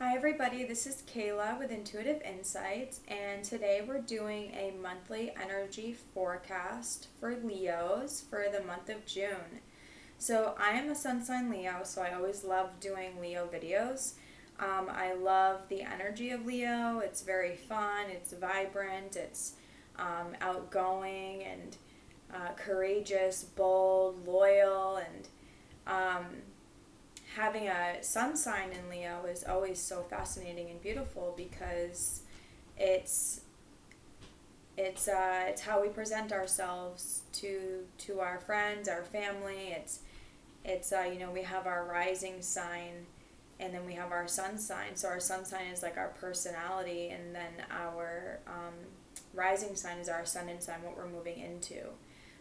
Hi everybody, this is Kayla with Intuitive Insights, and today we're doing a monthly energy forecast for Leos for the month of June. So I am a sun sign Leo, so I always love doing Leo videos. I love the energy of Leo. It's very fun, it's vibrant, it's outgoing and courageous, bold, loyal, and having a sun sign in Leo is always so fascinating and beautiful because it's it's how we present ourselves to our friends, our family. It's we have our rising sign, and then we have our sun sign. So our sun sign is like our personality, and then our rising sign is our ascendant sign, what we're moving into.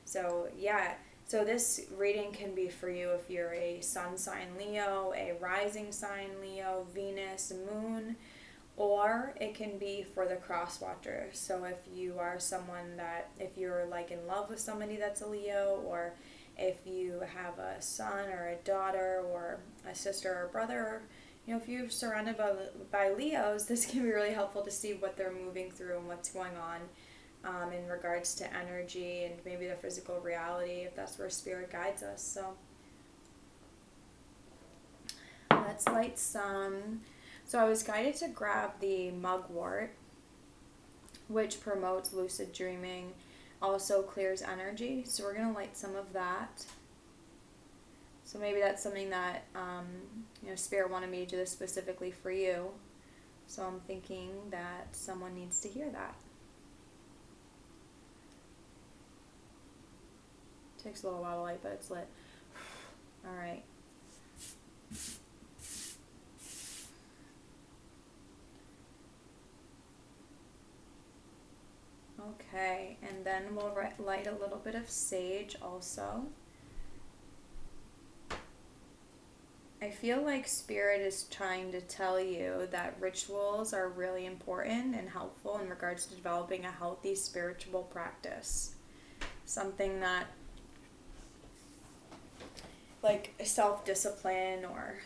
So yeah. So this reading can be for you if you're a sun sign Leo, a rising sign Leo, Venus, Moon, or it can be for the cross watcher. So if you are someone if you're like in love with somebody that's a Leo, or if you have a son or a daughter or a sister or brother, if you're surrounded by Leos, this can be really helpful to see what they're moving through and what's going on. In regards to energy and maybe the physical reality, if that's where spirit guides us. So let's light some. So I was guided to grab the mugwort, which promotes lucid dreaming, also clears energy. So we're going to light some of that. So maybe that's something that spirit wanted me to do this specifically for you. So I'm thinking that someone needs to hear that. Takes a little while to light, but it's lit. All right. Okay, and then we'll light a little bit of sage also. I feel like Spirit is trying to tell you that rituals are really important and helpful in regards to developing a healthy spiritual practice. Something that like self-discipline, or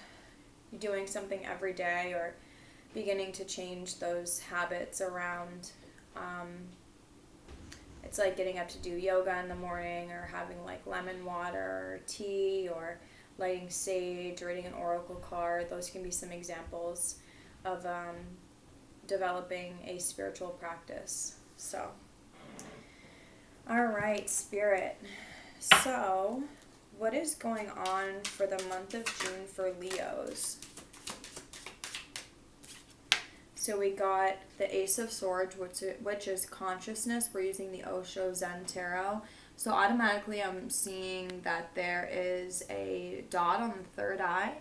doing something every day, or beginning to change those habits around. It's like getting up to do yoga in the morning, or having like lemon water or tea, or lighting sage, or reading an oracle card. Those can be some examples of developing a spiritual practice. So, all right, Spirit. So, what is going on for the month of June for Leos? So we got the Ace of Swords, which is consciousness. We're using the Osho Zen Tarot. So automatically I'm seeing that there is a dot on the third eye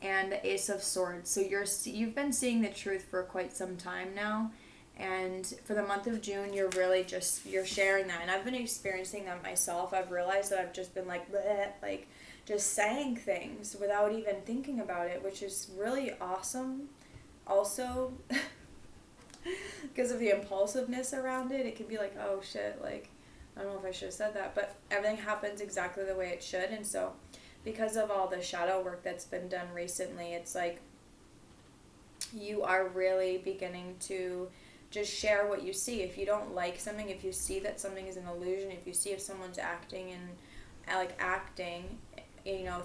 and the Ace of Swords. So you've been seeing the truth for quite some time now. And for the month of June, you're really you're sharing that. And I've been experiencing that myself. I've realized that I've just been like just saying things without even thinking about it, which is really awesome. Also, because of the impulsiveness around it, it can be like, oh shit, like, I don't know if I should have said that, but everything happens exactly the way it should. And so because of all the shadow work that's been done recently, it's like you are really beginning to just share what you see. If you don't like something, if you see that something is an illusion, if you see if someone's acting,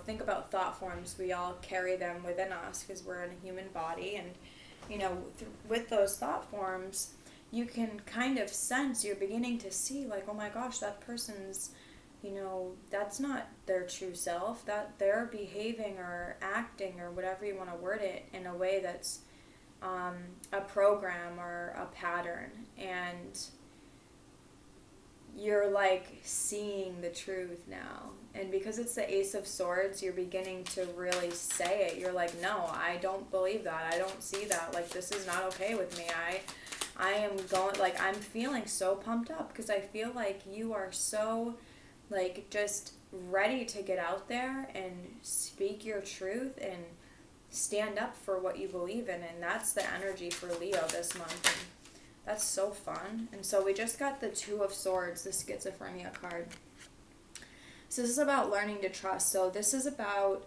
think about thought forms. We all carry them within us because we're in a human body, and with those thought forms, you can kind of sense, you're beginning to see like, oh my gosh, that person's, that's not their true self, that they're behaving or acting or whatever you want to word it in a way that's a program or a pattern, and you're like seeing the truth now. And because it's the Ace of Swords, you're beginning to really say it. You're like, no, I don't believe that. I don't see that. Like, this is not okay with me. I am going, like, I'm feeling so pumped up because I feel like you are so, like, just ready to get out there and speak your truth and stand up for what you believe in. And that's the energy for Leo this month. And that's so fun. And so we just got the Two of Swords, the schizophrenia card. So this is about learning to trust. So this is about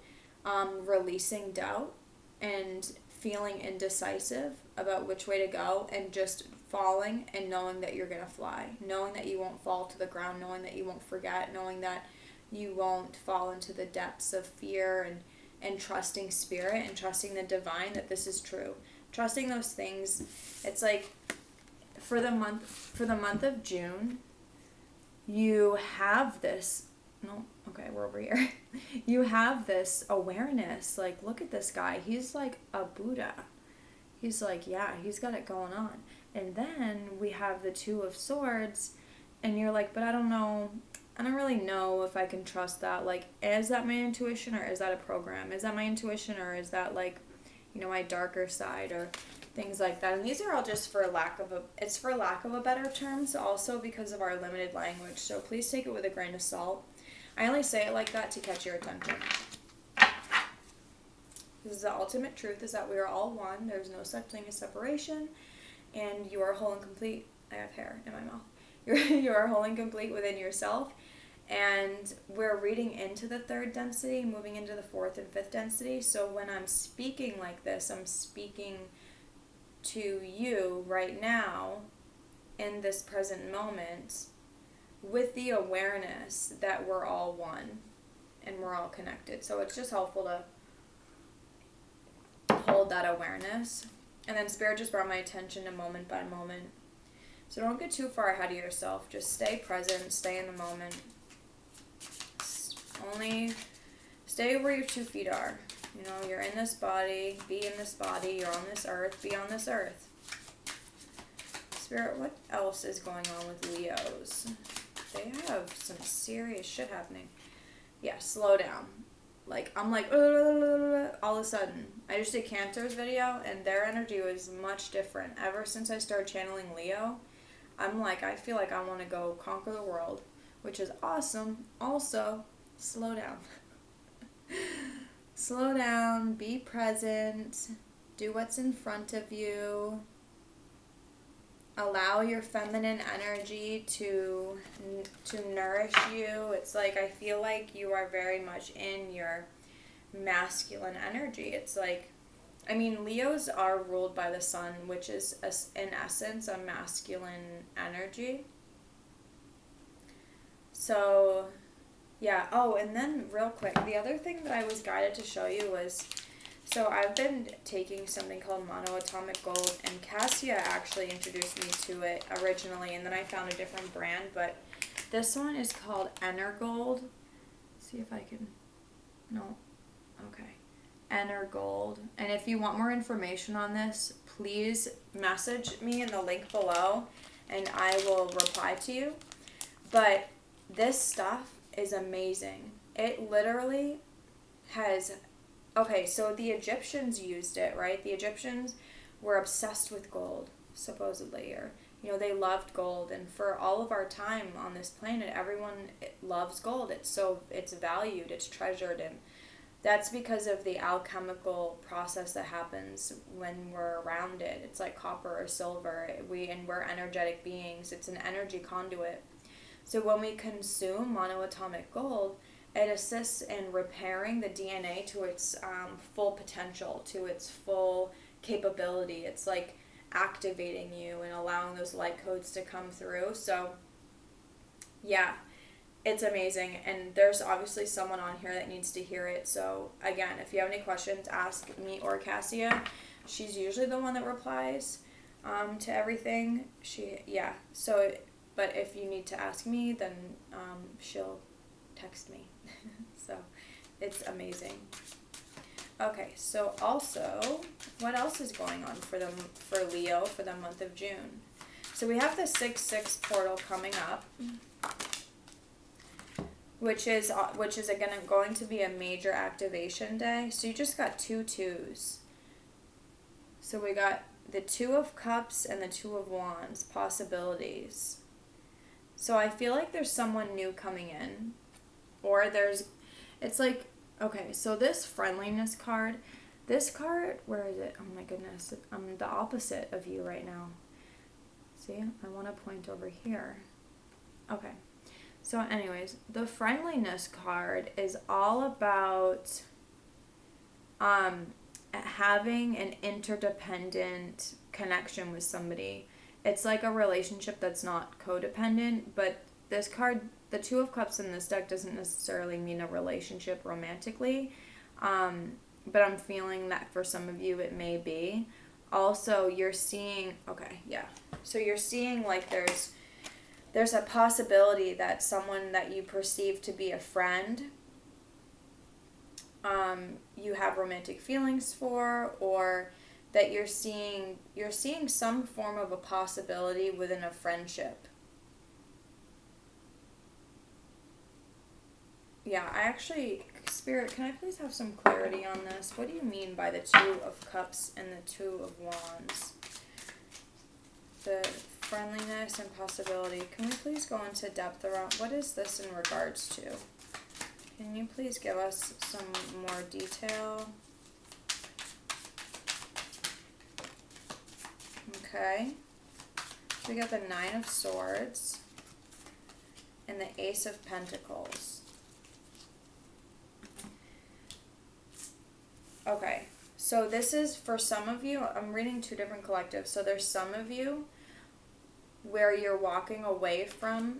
releasing doubt and feeling indecisive about which way to go and just falling and knowing that you're going to fly, knowing that you won't fall to the ground, knowing that you won't forget, knowing that you won't fall into the depths of fear, and trusting spirit and trusting the divine that this is true. Trusting those things. It's like for the month of June, you have this, no, okay, we're over here. You have this awareness, like, look at this guy. He's like a Buddha. He's like, yeah, he's got it going on. And then we have the Two of Swords, and you're like, but I don't know, I don't really know if I can trust that. Like, is that my intuition, or is that a program? Is that my intuition, or is that, like, you know, my darker side, or things like that? And these are all just for lack of a better terms, also because of our limited language. So please take it with a grain of salt. I only say it like that to catch your attention. This is the ultimate truth, is that we are all one. There's no such thing as separation, and you are whole and complete. I have hair in my mouth. You are whole and complete within yourself. And we're reading into the third density, moving into the fourth and fifth density. So when I'm speaking like this, I'm speaking to you right now in this present moment with the awareness that we're all one and we're all connected. So it's just helpful to hold that awareness. And then Spirit just brought my attention to moment by moment. So don't get too far ahead of yourself. Just stay present, stay in the moment. Only stay where your 2 feet are. You know, you're in this body, be in this body. You're on this earth, be on this earth. Spirit, what else is going on with Leos? They have some serious shit happening. Yeah, slow down. Like, I'm like, all of a sudden. I just did Cantor's video, and their energy was much different. Ever since I started channeling Leo, I'm like, I feel like I want to go conquer the world, which is awesome. Also, slow down. Slow down, be present, do what's in front of you. Allow your feminine energy to nourish you. It's like, I feel like you are very much in your masculine energy. It's like, I mean, Leos are ruled by the sun, which is, in essence, a masculine energy. So, yeah. Oh, and then real quick, the other thing that I was guided to show you was, so I've been taking something called monoatomic gold, and Kassia actually introduced me to it originally, and then I found a different brand, but this one is called Energold. See if I can, no, okay. Energold. And if you want more information on this, please message me in the link below, and I will reply to you. But this stuff is amazing. It literally has, okay, so the Egyptians used it, right? The Egyptians were obsessed with gold, supposedly, or, you know, they loved gold. And for all of our time on this planet, everyone loves gold. It's valued, it's treasured, and that's because of the alchemical process that happens when we're around it. It's like copper or silver. We're energetic beings. It's an energy conduit. So when we consume monoatomic gold, it assists in repairing the DNA to its full potential, to its full capability. It's like activating you and allowing those light codes to come through. So, yeah, it's amazing. And there's obviously someone on here that needs to hear it. So, again, if you have any questions, ask me or Kassia. She's usually the one that replies to everything. But if you need to ask me, then she'll text me. So it's amazing. Okay, so also, what else is going on for Leo for the month of June? So we have the 6/6 portal coming up, which is again going to be a major activation day. So you just got 2 2s. So we got the 2 of Cups and the 2 of Wands, possibilities. So I feel like there's someone new coming in, or it's like, okay, so this friendliness card, where is it? Oh my goodness, I'm the opposite of you right now. See, I want to point over here. Okay, so anyways, the friendliness card is all about having an interdependent connection with somebody. It's like a relationship that's not codependent, but this card, the Two of Cups in this deck, doesn't necessarily mean a relationship romantically. But I'm feeling that for some of you it may be. Also, you're seeing, okay, yeah. So you're seeing like there's a possibility that someone that you perceive to be a friend, you have romantic feelings for, or that you're seeing some form of a possibility within a friendship. Yeah, I actually, Spirit, can I please have some clarity on this? What do you mean by the Two of Cups and the Two of Wands? The friendliness and possibility. Can we please go into depth around, what is this in regards to? Can you please give us some more detail? Okay. So we got the Nine of Swords and the Ace of Pentacles. Okay, so this is for some of you, I'm reading two different collectives. So there's some of you where you're walking away from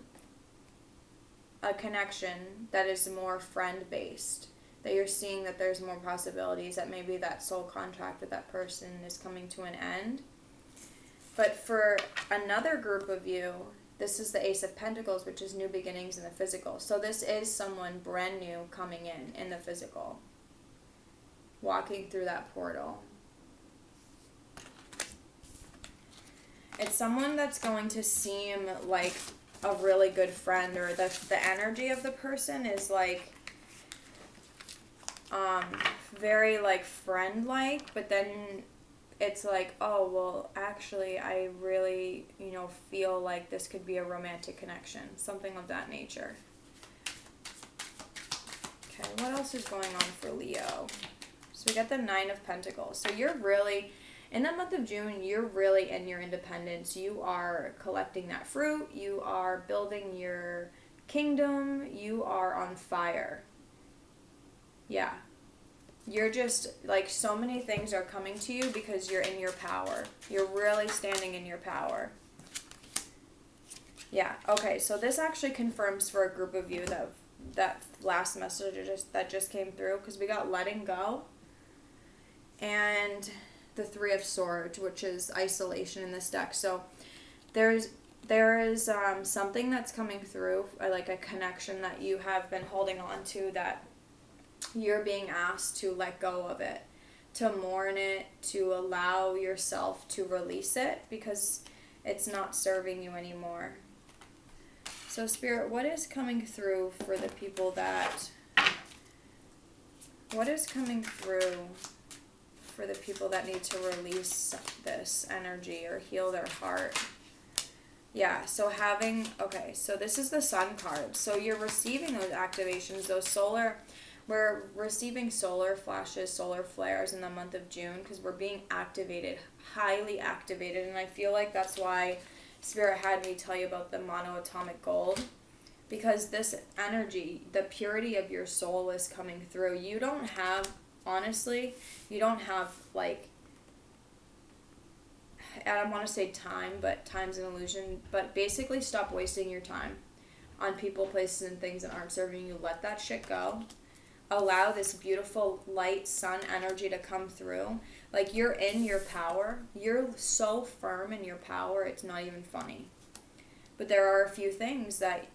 a connection that is more friend-based, that you're seeing that there's more possibilities, that maybe that soul contract with that person is coming to an end. But for another group of you, this is the Ace of Pentacles, which is new beginnings in the physical. So this is someone brand new coming in the physical, walking through that portal. It's someone that's going to seem like a really good friend, or the energy of the person is like very like friend-like, but then it's like, oh, well, actually, I really, feel like this could be a romantic connection, something of that nature. Okay, what else is going on for Leo? So we got the Nine of Pentacles. So you're really, in the month of June, you're really in your independence. You are collecting that fruit. You are building your kingdom. You are on fire. Yeah. You're just, like, so many things are coming to you because you're in your power. You're really standing in your power. Yeah, okay, so this actually confirms for a group of you that last message that just came through, because we got letting go and the Three of Swords, which is isolation in this deck. So there is something that's coming through, like a connection that you have been holding on to, that you're being asked to let go of it, to mourn it, to allow yourself to release it because it's not serving you anymore. So Spirit, what is coming through for the people that need to release this energy or heal their heart? Yeah, so so this is the Sun card. So you're receiving those activations, we're receiving solar flashes, solar flares in the month of June because we're being activated, highly activated. And I feel like that's why Spirit had me tell you about the monoatomic gold, because this energy, the purity of your soul is coming through. You don't have, honestly, like, I don't want to say time, but time's an illusion. But basically stop wasting your time on people, places, and things that aren't serving you. Let that shit go. Allow this beautiful light sun energy to come through. Like, you're in your power. You're so firm in your power, it's not even funny. But there are a few things that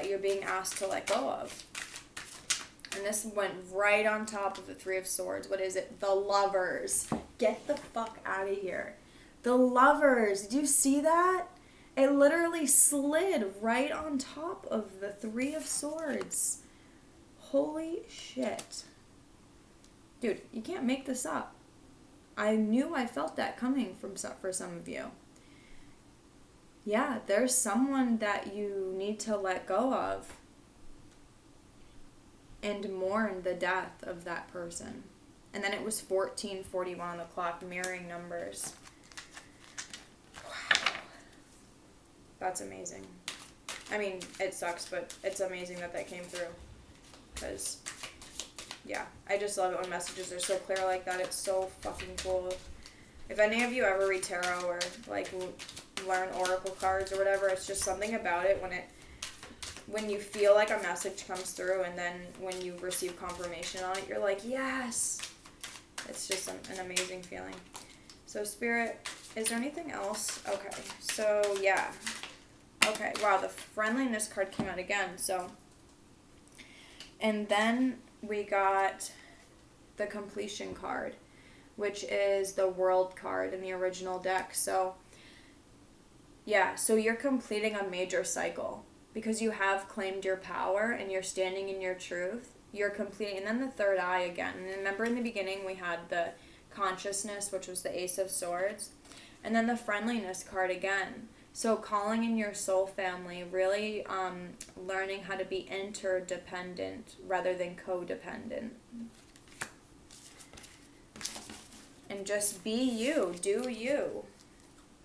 you're being asked to let go of. And this went right on top of the Three of Swords. What is it? The Lovers. Get the fuck out of here. The Lovers. Did you see that? It literally slid right on top of the Three of Swords. Holy shit. Dude, you can't make this up. I knew I felt that coming for some of you. Yeah, there's someone that you need to let go of and mourn the death of that person. And then it was 14:41 on the clock, mirroring numbers. Wow. That's amazing. I mean, it sucks, but it's amazing that came through. Because Yeah, I just love it when messages are so clear like that. It's so fucking cool. If any of you ever read tarot or like learn oracle cards or whatever, it's just something about it when you feel like a message comes through, and then when you receive confirmation on it, you're like, yes. It's just an amazing feeling. So Spirit, is there anything else? Okay, so yeah. Okay, wow, the friendliness card came out again. So, and then we got the completion card, which is the world card in the original deck. So yeah, so you're completing a major cycle because you have claimed your power and you're standing in your truth. You're completing, and then the third eye again. And remember in the beginning we had the consciousness, which was the Ace of Swords, and then the friendliness card again. So calling in your soul family, really learning how to be interdependent rather than codependent. And just be you, do you.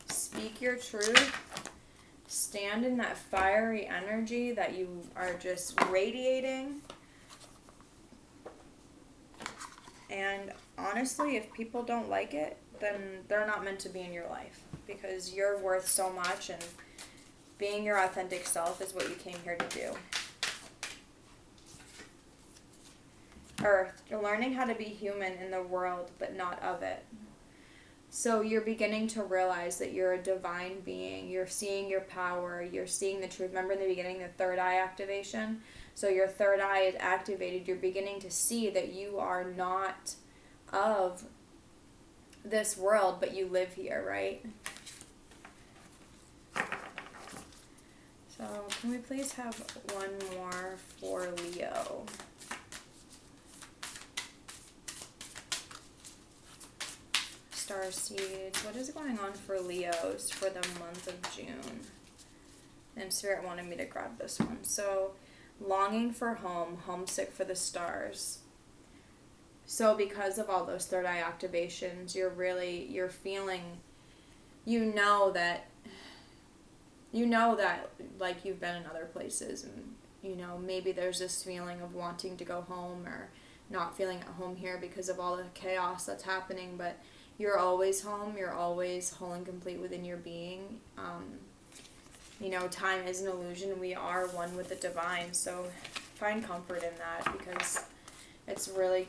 Speak your truth. Stand in that fiery energy that you are just radiating. And honestly, if people don't like it, then they're not meant to be in your life, because you're worth so much, and being your authentic self is what you came here to do. Earth, you're learning how to be human in the world, but not of it. So you're beginning to realize that you're a divine being. You're seeing your power. You're seeing the truth. Remember in the beginning, the third eye activation? So your third eye is activated. You're beginning to see that you are not of this world, but you live here, right? So can we please have one more for Leo? Starseeds, what is going on for Leos for the month of June? And Spirit wanted me to grab this one. So, longing for home, homesick for the stars. So because of all those third eye activations, you're feeling, you know that like you've been in other places, and you know, maybe there's this feeling of wanting to go home or not feeling at home here because of all the chaos that's happening, but you're always home. You're always whole and complete within your being. You know, time is an illusion. We are one with the divine. So find comfort in that, because it's a really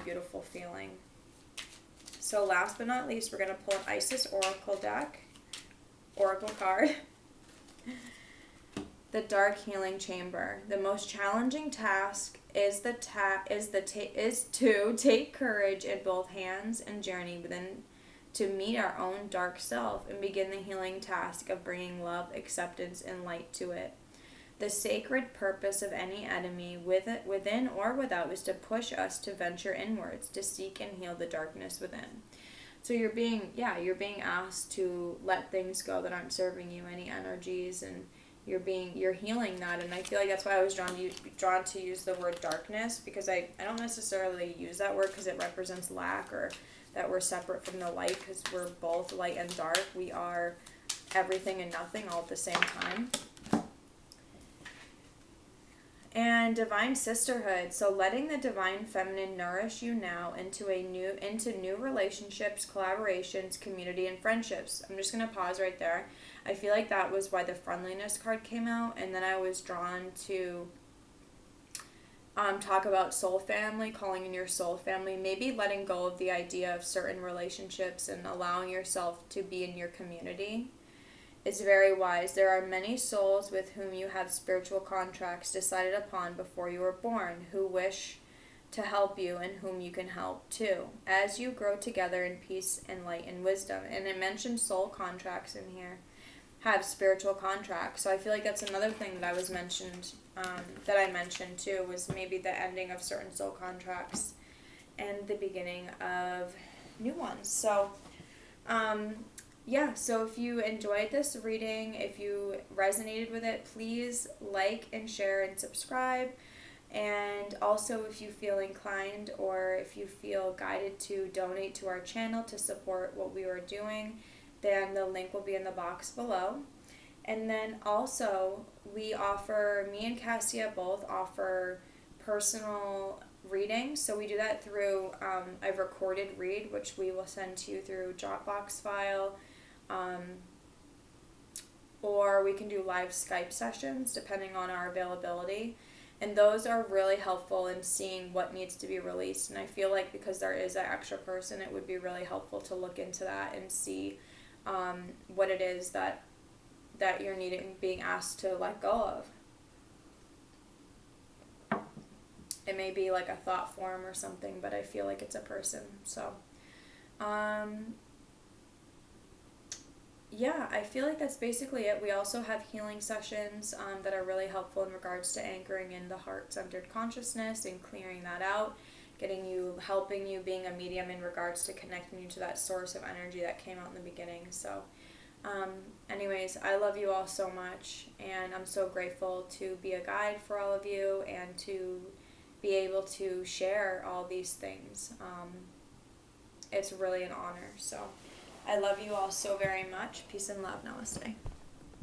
beautiful feeling. So last but not least, we're going to pull an Isis Oracle card. The Dark Healing Chamber. The most challenging task is to take courage in both hands and journey within to meet our own dark self and begin the healing task of bringing love, acceptance, and light to it. The sacred purpose of any enemy, within or without, is to push us to venture inwards, to seek and heal the darkness within. So you're being asked to let things go that aren't serving you, any energies, and you're healing that. And I feel like that's why I was drawn to use the word darkness, because I don't necessarily use that word because it represents lack or that we're separate from the light, because we're both light and dark. We are everything and nothing all at the same time. And divine sisterhood. So letting the divine feminine nourish you now into new relationships, collaborations, community, and friendships. I'm just going to pause right there. I feel like that was why the friendliness card came out, and then I was drawn to talk about soul family, calling in your soul family, maybe letting go of the idea of certain relationships and allowing yourself to be in your community. Is very wise. There are many souls with whom you have spiritual contracts decided upon before you were born, who wish to help you and whom you can help too, as you grow together in peace and light and wisdom. And it mentioned soul contracts in here, have spiritual contracts. So I feel like that's another thing that I mentioned too, was maybe the ending of certain soul contracts and the beginning of new ones. So yeah, so if you enjoyed this reading, if you resonated with it, please like and share and subscribe. And also, if you feel inclined or if you feel guided to donate to our channel to support what we are doing, then the link will be in the box below. And then also, me and Kassia both offer personal readings. So we do that through a recorded read, which we will send to you through Dropbox file, or we can do live Skype sessions depending on our availability. And those are really helpful in seeing what needs to be released. And I feel like because there is an extra person, it would be really helpful to look into that and see what it is that you're being asked to let go of. It may be like a thought form or something, but I feel like it's a person. So, yeah, I feel like that's basically it. We also have healing sessions that are really helpful in regards to anchoring in the heart-centered consciousness and clearing that out, helping you, being a medium in regards to connecting you to that source of energy that came out in the beginning. So, anyways, I love you all so much, and I'm so grateful to be a guide for all of you and to be able to share all these things. It's really an honor. So I love you all so very much. Peace and love. Namaste.